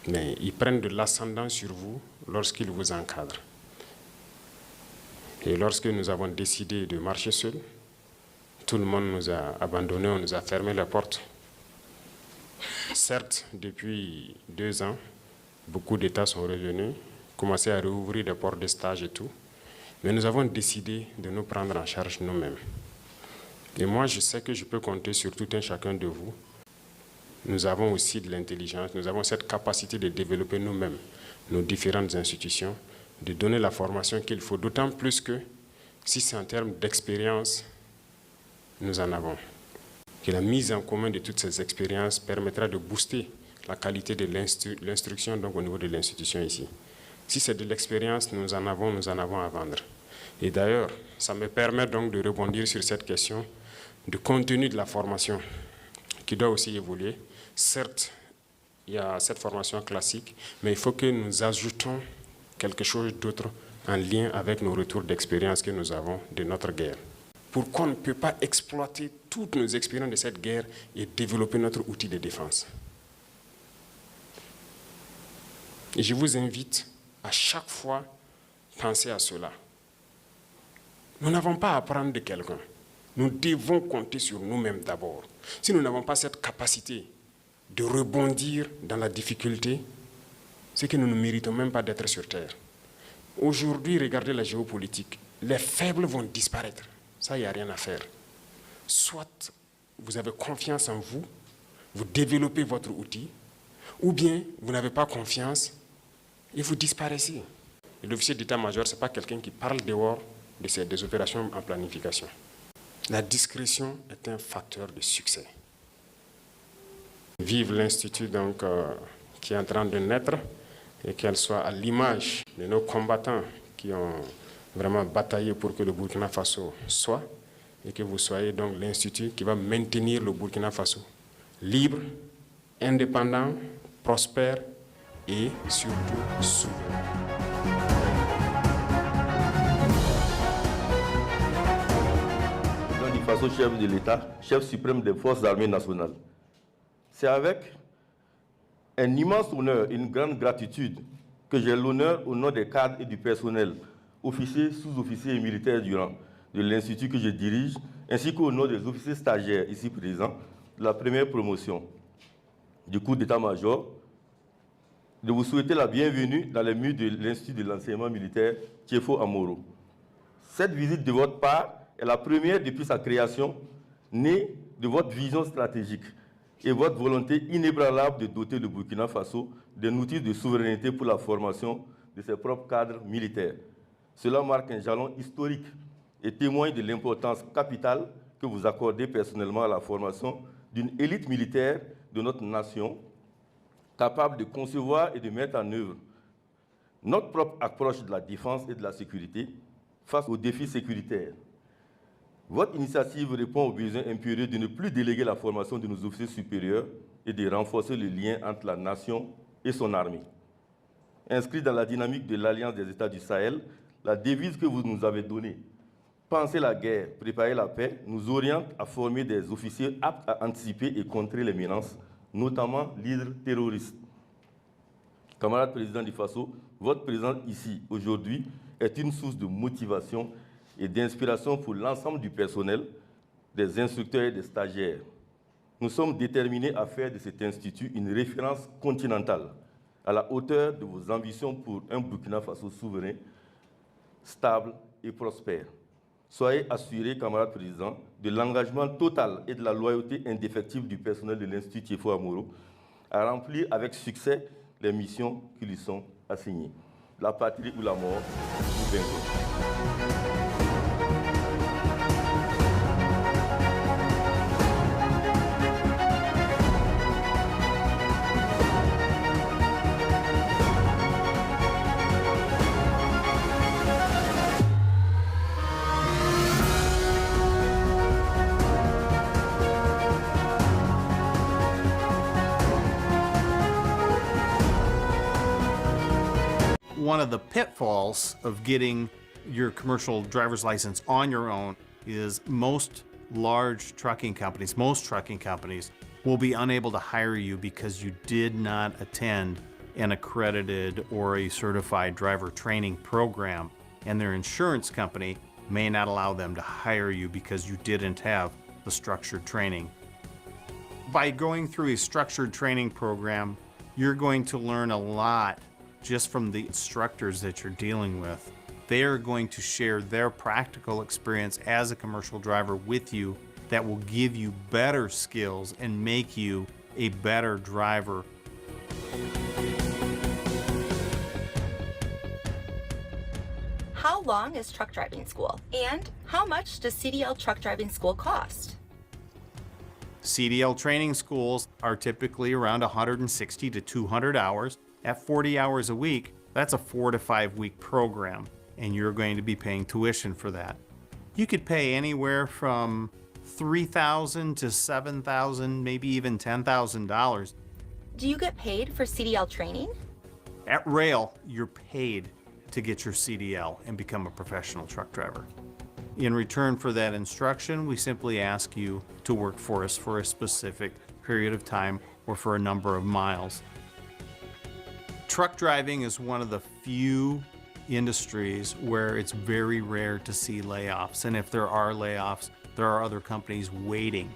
Mais ils prennent de l'ascendant sur vous lorsqu'ils vous encadrent. Et lorsque nous avons décidé de marcher seuls, tout le monde nous a abandonnés, on nous a fermé les portes. Certes, depuis 2 ans, beaucoup d'États sont revenus, commencé à rouvrir des portes de stage et tout, mais nous avons décidé de nous prendre en charge nous-mêmes. Et moi, je sais que je peux compter sur tout un chacun de vous. Nous avons aussi de l'intelligence, nous avons cette capacité de développer nous-mêmes nos différentes institutions, de donner la formation qu'il faut, d'autant plus que si c'est en termes d'expérience, nous en avons. Que la mise en commun de toutes ces expériences permettra de booster la qualité de l'instruction donc au niveau de l'institution ici. Si c'est de l'expérience, nous en avons à vendre. Et d'ailleurs, ça me permet donc de rebondir sur cette question du contenu de la formation qui doit aussi évoluer. Certes, il y a cette formation classique, mais il faut que nous ajoutons quelque chose d'autre en lien avec nos retours d'expérience que nous avons de notre guerre. Pourquoi on ne peut pas exploiter toutes nos expériences de cette guerre et développer notre outil de défense? Et je vous invite à chaque fois penser à cela. Nous n'avons pas à apprendre de quelqu'un. Nous devons compter sur nous-mêmes d'abord. Si nous n'avons pas cette capacité de rebondir dans la difficulté, c'est que nous ne méritons même pas d'être sur Terre. Aujourd'hui, regardez la géopolitique. Les faibles vont disparaître. Ça, il n'y a rien à faire. Soit vous avez confiance en vous, vous développez votre outil, ou bien vous n'avez pas confiance et vous disparaissez. Et l'officier d'état-major, ce n'est pas quelqu'un qui parle dehors des opérations en planification. La discrétion est un facteur de succès. Vive l'Institut donc, qui est en train de naître et qu'elle soit à l'image de nos combattants qui ont vraiment bataillé pour que le Burkina Faso soit et que vous soyez donc l'Institut qui va maintenir le Burkina Faso libre, indépendant, prospère et surtout souverain. Burkina Faso, chef de l'État, chef suprême des forces armées nationales. C'est avec un immense honneur et une grande gratitude que j'ai l'honneur, au nom des cadres et du personnel, officiers, sous-officiers et militaires du rang de l'Institut que je dirige, ainsi qu'au nom des officiers stagiaires ici présents, de la première promotion du cours d'état-major, de vous souhaiter la bienvenue dans les murs de l'Institut de l'enseignement militaire Tiefo Amoro. Cette visite de votre part est la première depuis sa création, née de votre vision stratégique et votre volonté inébranlable de doter le Burkina Faso d'un outil de souveraineté pour la formation de ses propres cadres militaires. Cela marque un jalon historique et témoigne de l'importance capitale que vous accordez personnellement à la formation d'une élite militaire de notre nation, capable de concevoir et de mettre en œuvre notre propre approche de la défense et de la sécurité face aux défis sécuritaires. Votre initiative répond au besoin impérieux de ne plus déléguer la formation de nos officiers supérieurs et de renforcer le lien entre la nation et son armée. Inscrit dans la dynamique de l'Alliance des États du Sahel, la devise que vous nous avez donnée, penser la guerre, préparer la paix, nous oriente à former des officiers aptes à anticiper et contrer les menaces, notamment l'hydre terroriste. Camarade président du FASO, votre présence ici aujourd'hui est une source de motivation et d'inspiration pour l'ensemble du personnel, des instructeurs et des stagiaires. Nous sommes déterminés à faire de cet institut une référence continentale, à la hauteur de vos ambitions pour un Burkina Faso souverain, stable et prospère. Soyez assurés, camarades présidents, de l'engagement total et de la loyauté indéfectible du personnel de l'Institut Tiefo Amoro à remplir avec succès les missions qui lui sont assignées. La patrie ou la mort, vous vaincrez. One of the pitfalls of getting your commercial driver's license on your own is most trucking companies will be unable to hire you because you did not attend an accredited or a certified driver training program, and their insurance company may not allow them to hire you because you didn't have the structured training. By going through a structured training program, you're going to learn a lot just from the instructors that you're dealing with. They are going to share their practical experience as a commercial driver with you that will give you better skills and make you a better driver. How long is truck driving school? And how much does CDL truck driving school cost? CDL training schools are typically around 160 to 200 hours. At 40 hours a week, that's a 4 to 5 week program, and you're going to be paying tuition for that. You could pay anywhere from $3,000 to $7,000, maybe even $10,000. Do you get paid for CDL training? At Rail, you're paid to get your CDL and become a professional truck driver. In return for that instruction, we simply ask you to work for us for a specific period of time or for a number of miles. Truck driving is one of the few industries where it's very rare to see layoffs. And if there are layoffs, there are other companies waiting